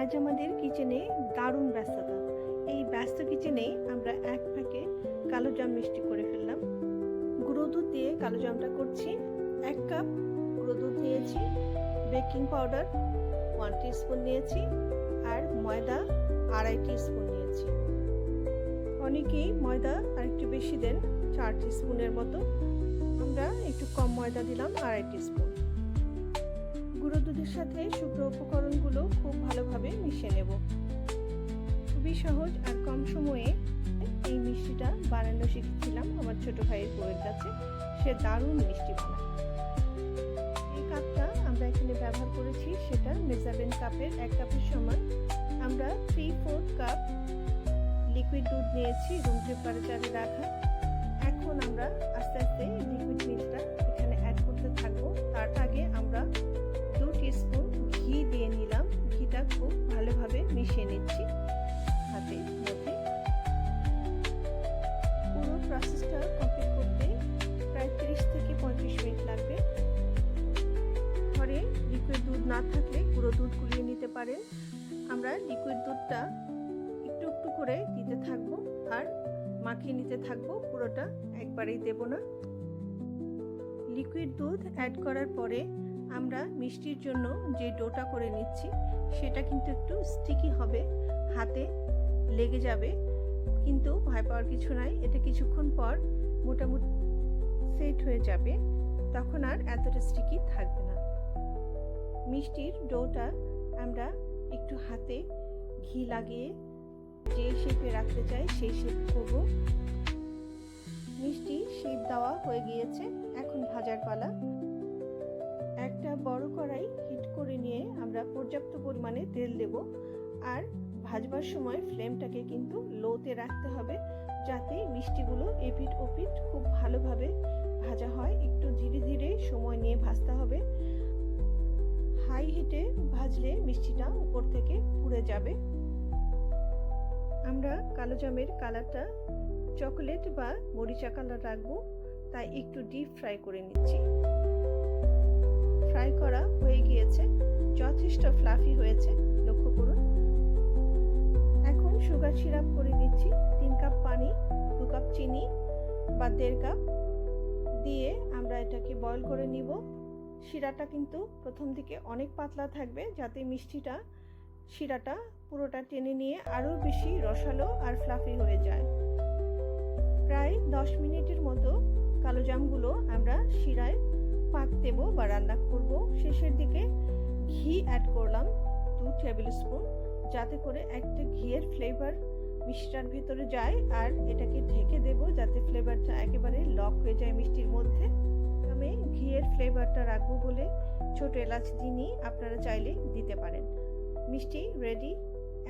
আজ আমাদের কিচেনে দারুণ ব্যস্ততা। এই ব্যস্ত কিচেনে আমরা এক ফাঁকে কালো জাম মিষ্টি করে ফেললাম। গুঁড়ো দুধ দিয়ে কালো জামটা করছি। 1 কাপ গুঁড়ো দুধ নিয়েছি, বেকিং পাউডার 1 টিস্পুন নিয়েছি, আর ময়দা 2.5 টিস্পুন নিয়েছি। অনেকেই ময়দা আর একটু বেশি দেন, 4 টিস্পুনের মতো। আমরা একটু কম ময়দা দিলাম, 2.5 টিস্পুন। গুঁড়ো দুধের সাথে শুকনো উপকরণগুলো খুব ভালোভাবে মিশিয়ে নেব। খুবই সহজ আর কম সময়ে এই মিষ্টিটা বানানো শিখেছিলাম আমার ছোট ভাইয়ের বউয়ের কাছে। সে দারুণ মিষ্টি বানায়। এই কাপটা আমরা এখানে ব্যবহার করেছি, সেটা মেজারমেন্ট কাপের 1 কাপের সমান। আমরা 3/4 কাপ লিকুইড দুধ নিয়েছি রুম টেম্পারেচারে রাখা। এখন আমরা আস্তে আস্তে লিকুইড মিল্কটা এখানে অ্যাড করতে থাকবো। তার আগে আমরা 2 টিস্পুন ঘি দিয়ে নিলাম। ঘিটা খুব ভালোভাবে মিশিয়ে নিচ্ছি হাতের মধ্যে। পুরো প্রসেসটা কমপ্লিট করতে প্রায় 30 থেকে 35 মিনিট লাগবে। ঘরে লিকুইড দুধ না থাকলে গুঁড়ো দুধ গুলিয়ে নিতে পারেন। আমরা লিকুইড দুধটা একটু একটু করে দিতে থাকবো আর মাখিয়ে নিতে থাকবো, পুরোটা একবারেই দেব না। লিকুইড দুধ অ্যাড করার পরে আমরা মিষ্টির জন্য যে ডোটা করে নিচ্ছি সেটা কিন্তু একটু স্টিকি হবে, হাতে লেগে যাবে, কিন্তু ভয় পাওয়ার কিছু নাই। এটা কিছুক্ষণ পর মোটামুটি সেট হয়ে যাবে, তখন আর এতটা স্টিকি থাকবে না। মিষ্টির ডোটা আমরা একটু হাতে ঘি লাগিয়ে যে শেপে রাখতে চাই সেই শেপ করব। মিষ্টি শেপ দেওয়া হয়ে গিয়েছে, এখন ভাজার পালা। একটা বড় কড়াই হিট করে নিয়ে আমরা পর্যাপ্ত পরিমাণে তেল দেব, আর ভাজবার সময় ফ্লেমটাকে কিন্তু লোতে রাখতে হবে, যাতে মিষ্টিগুলো এপিট ওপিট খুব ভালোভাবে ভাজা হয়। একটু ধীরে ধীরে সময় নিয়ে ভাজতে হবে। হাই হিটে ভাজলে মিষ্টিটা উপর থেকে পুড়ে যাবে। আমরা কালো জামের কালারটা চকোলেট বা মরিচা কালার রাখবো, তাই একটু ডিপ ফ্রাই করে নিচ্ছি। ফ্রাই করা হয়ে গিয়েছে, যথেষ্ট ফ্লাফি হয়েছে, লক্ষ্য করুন। এখন সুগার সিরাপ করে নিচ্ছি। 3 কাপ পানি, 2 কাপ চিনি বা 1.5 কাপ দিয়ে আমরা এটাকে বয়ল করে নিব। শিরাটা কিন্তু প্রথম দিকে অনেক পাতলা থাকবে, যাতে মিষ্টিটা শিরাটা পুরোটা টেনে নিয়ে আরও বেশি রসালো আর ফ্লাফি হয়ে যায়। প্রায় 10 মিনিটের মতো কালো জামগুলো আমরা শিরায় পাক দেব বা রান্না করব। শেষের দিকে ঘি অ্যাড করলাম 2 টেবিল স্পুন, যাতে করে একটা ঘিয়ের ফ্লেভার মিষ্টিটার ভিতরে যায়, আর এটাকে ঢেকে দেব যাতে ফ্লেভারটা একেবারে লক হয়ে যায় মিষ্টির মধ্যে। আমি ঘিয়ের ফ্লেভারটা রাখবো বলে ছোট এলাচ দিইনি, আপনারা চাইলে দিতে পারেন। মিষ্টি রেডি।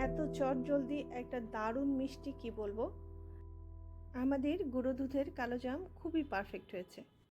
এত চটজলদি একটা দারুণ মিষ্টি কি বলবো। আমাদের গুঁড়ো দুধের কালো জাম খুবই পারফেক্ট হয়েছে।